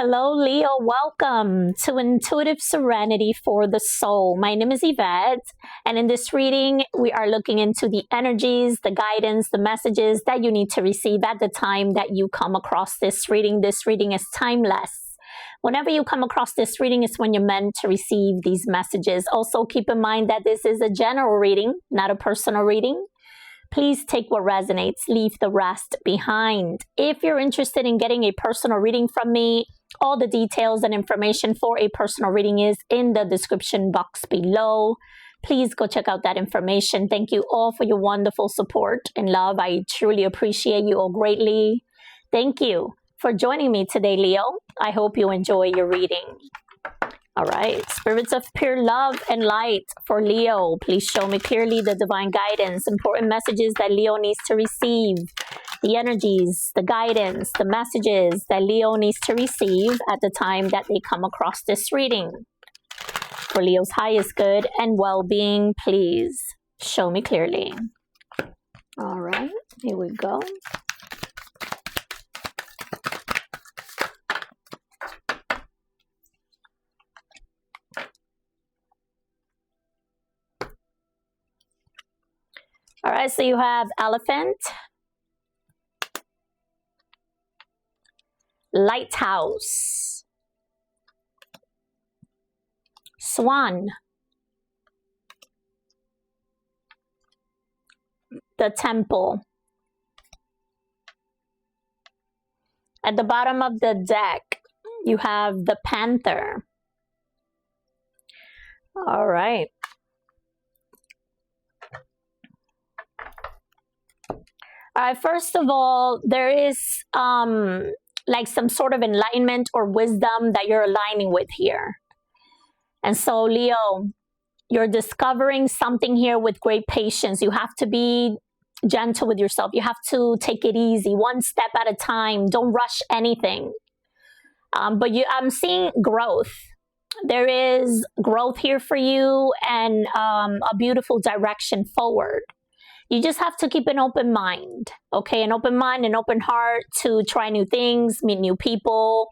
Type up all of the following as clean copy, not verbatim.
Hello, Leo. Welcome to Intuitive Serenity for the Soul. My name is Yvette, and in this reading, we are looking into the energies, the guidance, the messages that you need to receive at the time that you come across this reading. This reading is timeless. Whenever you come across this reading is when you're meant to receive these messages. Also, keep in mind that this is a general reading, not a personal reading. Please take what resonates, leave the rest behind. If you're interested in getting a personal reading from me, all the details and information for a personal reading is in the description box below. Please go check out that information. Thank you all for your wonderful support and love. I truly appreciate you all greatly. Thank you for joining me today, Leo. I hope you enjoy your reading. All right, spirits of pure love and light for Leo, please show me clearly the divine guidance, important messages that Leo needs to receive, the energies, the guidance, the messages that Leo needs to receive at the time that they come across this reading. For Leo's highest good and well-being, please show me clearly. All right, here we go. All right, so you have Elephant, Lighthouse, Swan, the Temple. At the bottom of the deck, you have the Panther. All right. All right, first of all, there is like some sort of enlightenment or wisdom that you're aligning with here. And so, Leo, you're discovering something here with great patience. You have to be gentle with yourself. You have to take it easy, one step at a time. Don't rush anything. But I'm seeing growth. There is growth here for you and a beautiful direction forward. You just have to keep an open mind, okay? An open mind, an open heart to try new things, meet new people,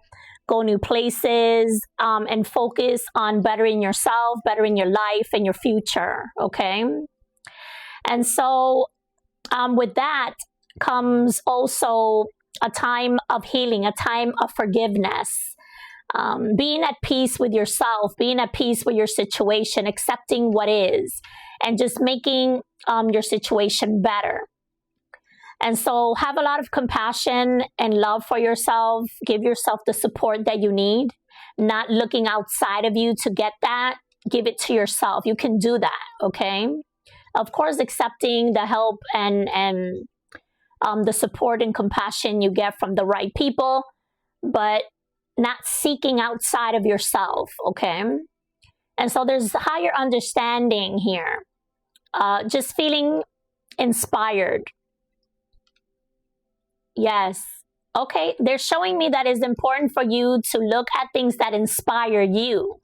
go new places, and focus on bettering yourself, bettering your life and your future, okay? And so with that comes also a time of healing, a time of forgiveness, being at peace with yourself, being at peace with your situation, accepting what is, and just making your situation better. And so have a lot of compassion and love for yourself. Give yourself the support that you need, not looking outside of you to get that. Give it to yourself. You can do that, okay? Of course, accepting the help and the support and compassion you get from the right people, but not seeking outside of yourself, okay? And so there's higher understanding here. Just feeling inspired. Yes. Okay. They're showing me that it's important for you to look at things that inspire you.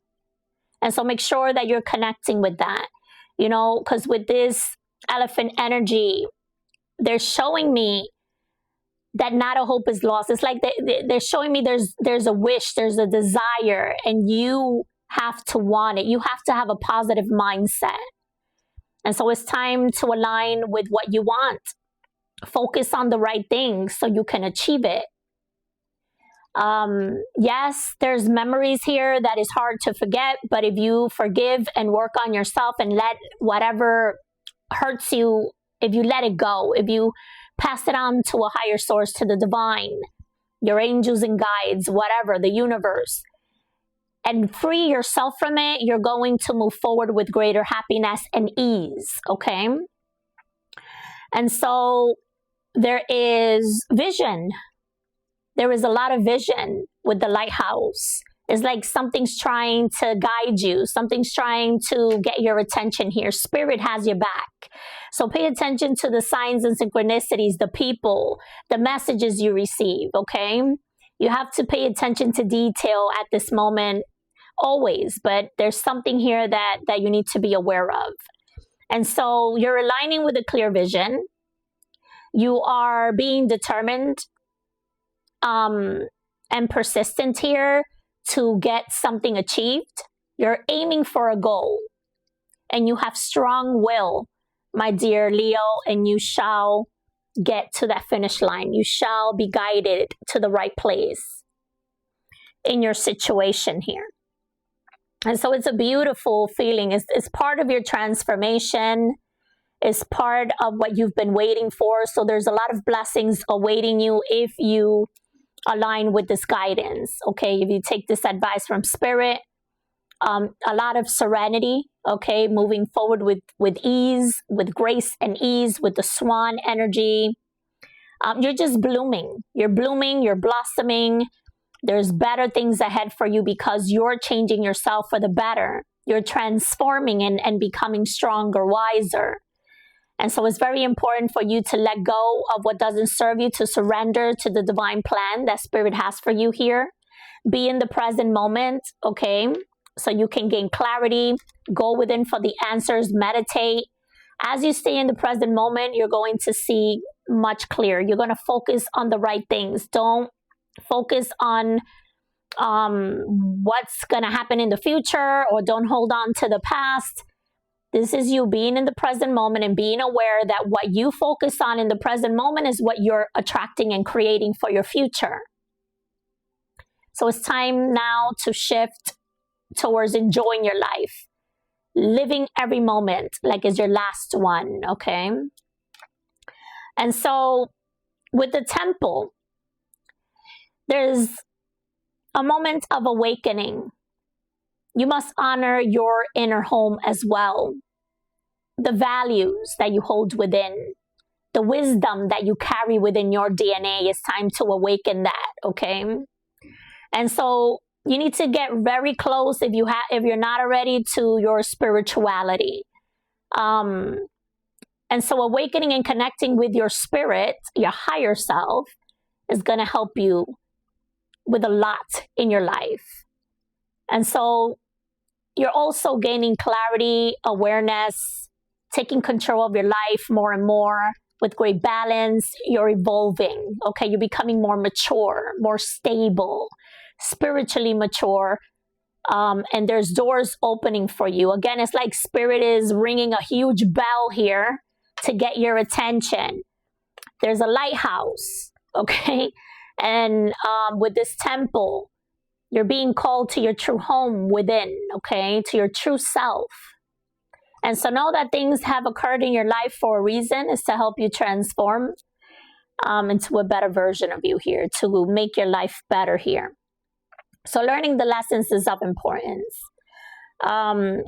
And so make sure that you're connecting with that, you know, because with this elephant energy, they're showing me that not a hope is lost. It's like they're showing me there's a wish, there's a desire, and you have to want it. You have to have a positive mindset. And so it's time to align with what you want. Focus on the right things so you can achieve it. Yes, there's memories here that is hard to forget, but if you forgive and work on yourself and let whatever hurts you, if you let it go, if you pass it on to a higher source, to the divine, your angels and guides, whatever, the universe, and free yourself from it, you're going to move forward with greater happiness and ease, okay? And so there is vision. There is a lot of vision with the lighthouse. It's like something's trying to guide you. Something's trying to get your attention here. Spirit has your back. So pay attention to the signs and synchronicities, the people, the messages you receive, okay? You have to pay attention to detail at this moment, always, but there's something here that you need to be aware of. And so you're aligning with a clear vision. You are being determined and persistent here to get something achieved. You're aiming for a goal and you have strong will, my dear Leo, and you shall get to that finish line. You shall be guided to the right place in your situation here. And so it's a beautiful feeling. It's part of your transformation. It's part of what you've been waiting for. So there's a lot of blessings awaiting you if you align with this guidance. Okay, if you take this advice from Spirit, a lot of serenity. Okay, moving forward with ease, with grace and ease, with the swan energy. You're just blooming. You're blooming. You're blossoming. There's better things ahead for you because you're changing yourself for the better. You're transforming and becoming stronger, wiser. And so it's very important for you to let go of what doesn't serve you, to surrender to the divine plan that Spirit has for you here. Be in the present moment, okay? So you can gain clarity, go within for the answers, meditate. As you stay in the present moment, you're going to see much clearer. You're going to focus on the right things. Don't focus on what's going to happen in the future, or don't hold on to the past. This is you being in the present moment and being aware that what you focus on in the present moment is what you're attracting and creating for your future. So it's time now to shift towards enjoying your life, living every moment like it's your last one, okay? And so with the temple, there's a moment of awakening. You must honor your inner home as well. The values that you hold within, the wisdom that you carry within your DNA, it's time to awaken that, okay? And so you need to get very close if you're not already to your spirituality. And so awakening and connecting with your spirit, your higher self, is going to help you with a lot in your life. And so you're also gaining clarity, awareness, taking control of your life more and more with great balance. You're evolving, okay? You're becoming more mature, more stable, spiritually mature. And there's doors opening for you. Again, it's like Spirit is ringing a huge bell here to get your attention. There's a lighthouse, okay? And with this temple, you're being called to your true home within, okay? To your true self. And so know that things have occurred in your life for a reason. Is to help you transform into a better version of you here, to make your life better here. So learning the lessons is of importance.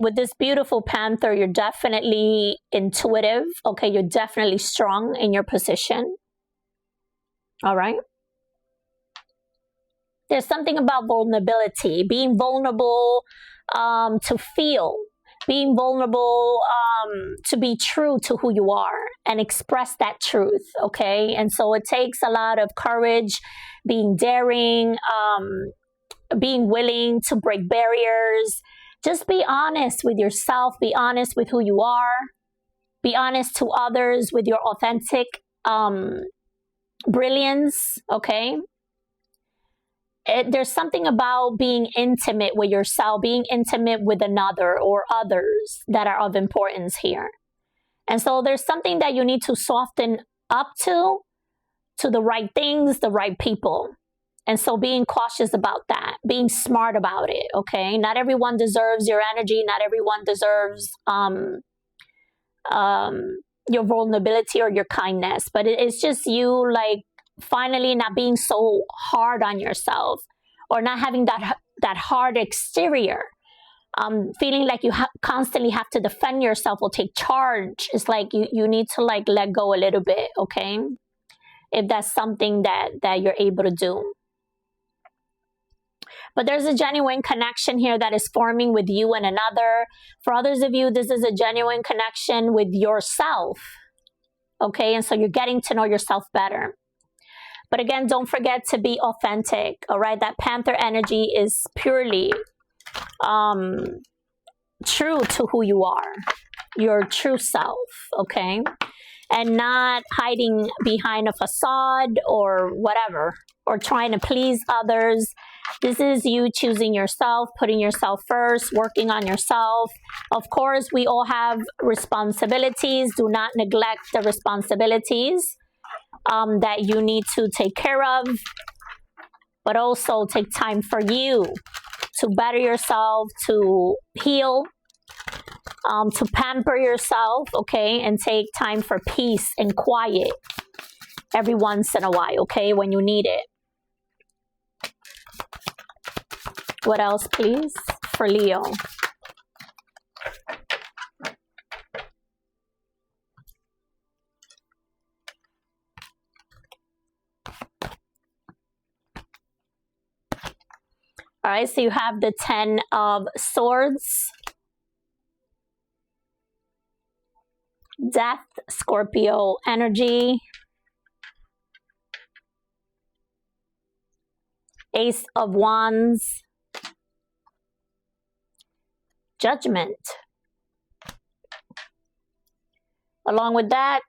With this beautiful Panther, you're definitely intuitive, okay? You're definitely strong in your position. All right? There's something about vulnerability, being vulnerable to feel, being vulnerable to be true to who you are and express that truth, okay? And so it takes a lot of courage, being daring, being willing to break barriers. Just be honest with yourself, be honest with who you are, be honest to others with your authentic brilliance, okay? There's something about being intimate with yourself, being intimate with another or others that are of importance here. And so there's something that you need to soften up to the right things, the right people. And so being cautious about that, being smart about it, okay? Not everyone deserves your energy. Not everyone deserves your vulnerability or your kindness. But it's just you, like, finally not being so hard on yourself, or not having that hard exterior, feeling like you constantly have to defend yourself or take charge. It's like you need to like let go a little bit, okay? If that's something that you're able to do. But there's a genuine connection here that is forming with you and another. For others of you, this is a genuine connection with yourself, okay? And so you're getting to know yourself better. But again, don't forget to be authentic, all right? That Panther energy is purely true to who you are, your true self, okay? and not hiding behind a facade or whatever, or trying to please others. This is you choosing yourself, putting yourself first, working on yourself. Of course, we all have responsibilities. Do not neglect the responsibilities that you need to take care of, but also take time for you to better yourself, to heal, to pamper yourself, okay, and take time for peace and quiet every once in a while, okay, when you need it. What else, please, for Leo? All right, so you have the 10 of Swords, Death, Scorpio energy, Ace of Wands, Judgment. Along with that,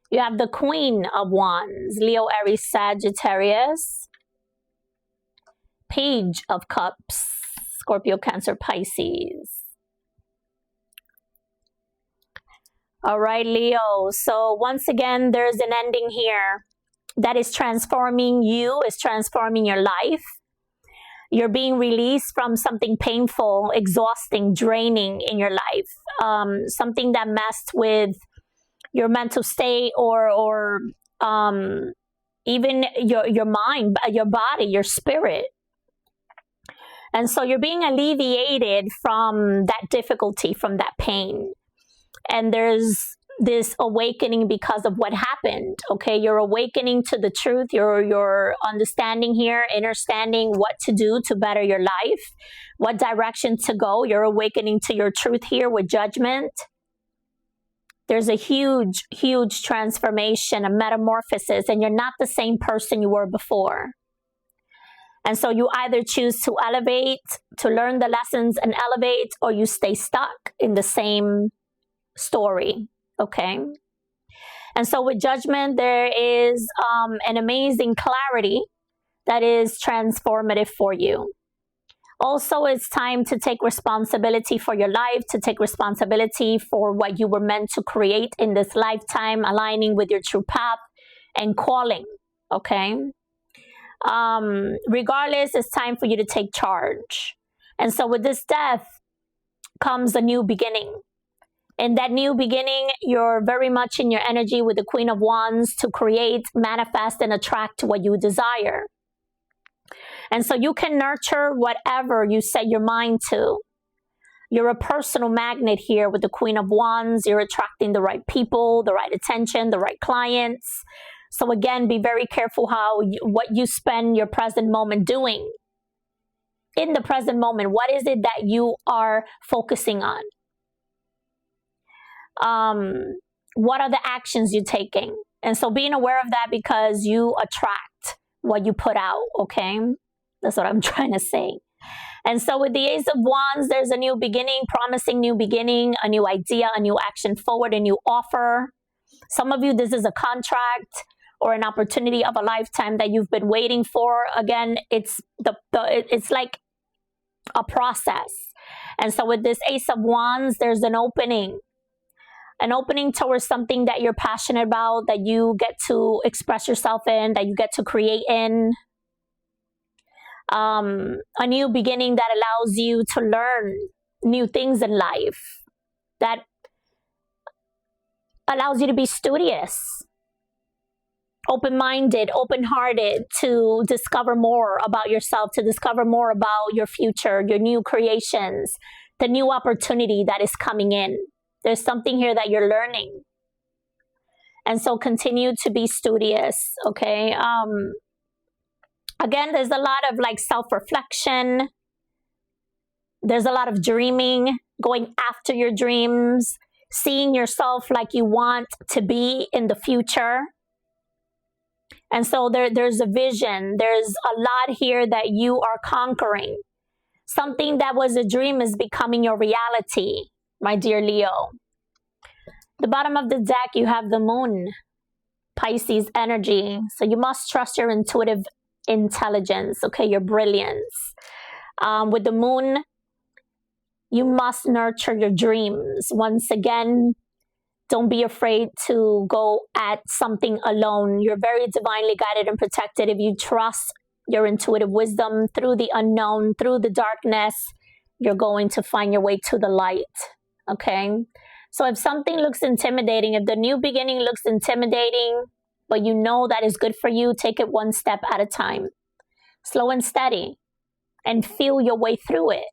you have the Queen of Wands, Leo, Aries, Sagittarius, Page of Cups, Scorpio, Cancer, Pisces. All right, Leo. So once again, there's an ending here that is transforming you, is transforming your life. You're being released from something painful, exhausting, draining in your life. Something that messed with your mental state or even your mind, your body, your spirit. And so you're being alleviated from that difficulty, from that pain. And there's this awakening because of what happened, okay? You're awakening to the truth. You're understanding here, understanding what to do to better your life, what direction to go. You're awakening to your truth here with Judgment. There's a huge, huge transformation, a metamorphosis, and you're not the same person you were before. And so you either choose to elevate, to learn the lessons and elevate, or you stay stuck in the same story, okay? And so with Judgment, there is an amazing clarity that is transformative for you. Also, it's time to take responsibility for your life, to take responsibility for what you were meant to create in this lifetime, aligning with your true path and calling, okay? Regardless, it's time for you to take charge. And so with this Death comes a new beginning. In that new beginning, you're very much in your energy with the Queen of Wands to create, manifest, and attract what you desire. And so you can nurture whatever you set your mind to. You're a personal magnet here with the Queen of Wands. You're attracting the right people, the right attention, the right clients. So again, be very careful what you spend your present moment doing. In the present moment, what is it that you are focusing on? What are the actions you're taking? And so being aware of that, because you attract what you put out, okay? That's what I'm trying to say. And so with the Ace of Wands, there's a new beginning, promising new beginning, a new idea, a new action forward, a new offer. Some of you, this is a contract or an opportunity of a lifetime that you've been waiting for. Again, it's it's like a process. And so with this Ace of Wands, there's an opening towards something that you're passionate about, that you get to express yourself in, that you get to create in. A new beginning that allows you to learn new things in life, that allows you to be studious, open-minded, open-hearted, to discover more about yourself, to discover more about your future, your new creations, the new opportunity that is coming in. There's something here that you're learning. And so continue to be studious, okay? Again, there's a lot of like self-reflection. There's a lot of dreaming, going after your dreams, seeing yourself like you want to be in the future. And so there's a vision. There's a lot here that you are conquering. Something that was a dream is becoming your reality, my dear Leo. The bottom of the deck, you have the moon, Pisces energy. So you must trust your intuitive intelligence, okay, your brilliance. With the moon, you must nurture your dreams. Once again, don't be afraid to go at something alone. You're very divinely guided and protected if you trust your intuitive wisdom through the unknown, through the darkness. You're going to find your way to the light, okay? So if something looks intimidating, if the new beginning looks intimidating, but you know that is good for you, take it one step at a time. Slow and steady, and feel your way through it.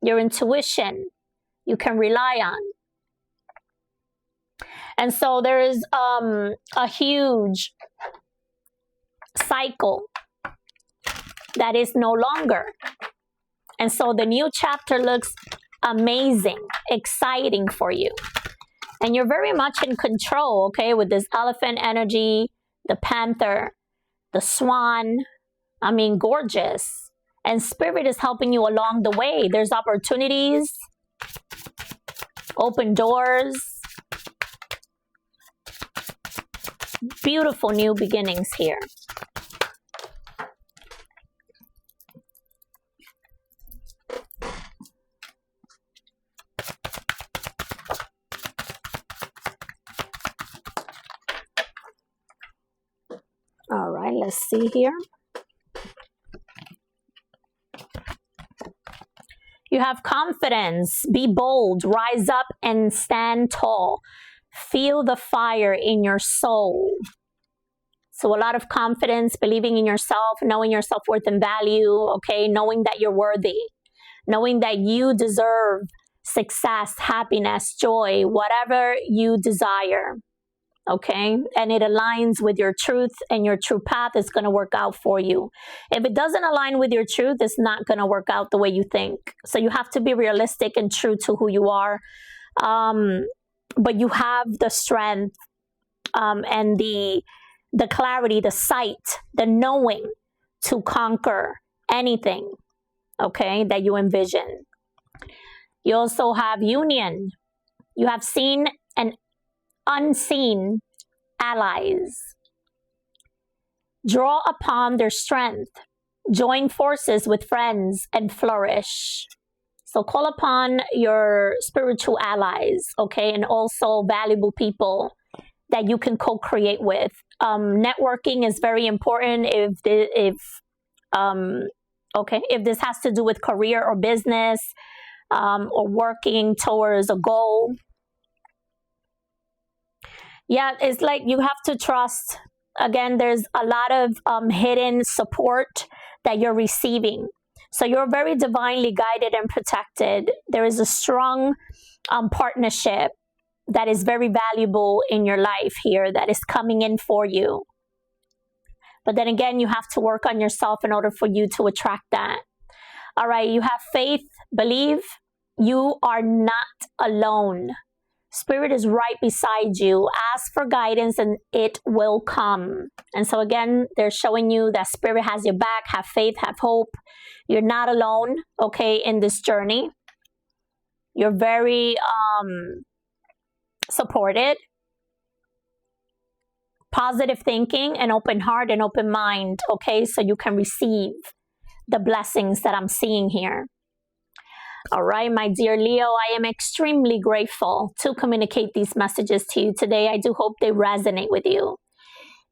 Your intuition, you can rely on. And so there is a huge cycle that is no longer. And so the new chapter looks amazing, exciting for you. And you're very much in control, okay, with this elephant energy, the panther, the swan. I mean, gorgeous. And Spirit is helping you along the way. There's opportunities, open doors, beautiful new beginnings here. All right, let's see here. You have confidence. Be bold. Rise up and stand tall. Feel the fire in your soul. So a lot of confidence, believing in yourself, knowing your self-worth and value, okay? Knowing that you're worthy. Knowing that you deserve success, happiness, joy, whatever you desire. Okay, and it aligns with your truth, and your true path is going to work out for you. If it doesn't align with your truth, it's not going to work out the way you think. So you have to be realistic and true to who you are. But you have the strength and the clarity, the sight, the knowing to conquer anything, okay, that you envision. You also have union. You have seen and unseen allies. Draw upon their strength. Join forces with friends and flourish. So call upon your spiritual allies, okay, and also valuable people that you can co-create with. Networking is very important if this has to do with career or business, or working towards a goal. Yeah, it's like you have to trust. Again, there's a lot of hidden support that you're receiving. So you're very divinely guided and protected. There is a strong partnership that is very valuable in your life here that is coming in for you. But then again, you have to work on yourself in order for you to attract that. All right, you have faith, believe. You are not alone. Spirit is right beside you. Ask for guidance and it will come. And so again, they're showing you that Spirit has your back. Have faith, have hope. You're not alone, okay, in this journey. You're very supported. Positive thinking and open heart and open mind, okay, so you can receive the blessings that I'm seeing here. All right, my dear Leo, I am extremely grateful to communicate these messages to you today. I do hope they resonate with you.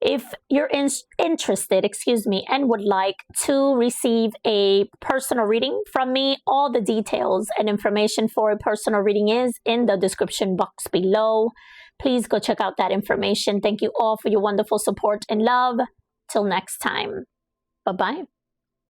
If you're interested, and would like to receive a personal reading from me, all the details and information for a personal reading is in the description box below. Please go check out that information. Thank you all for your wonderful support and love. Till next time. Bye-bye.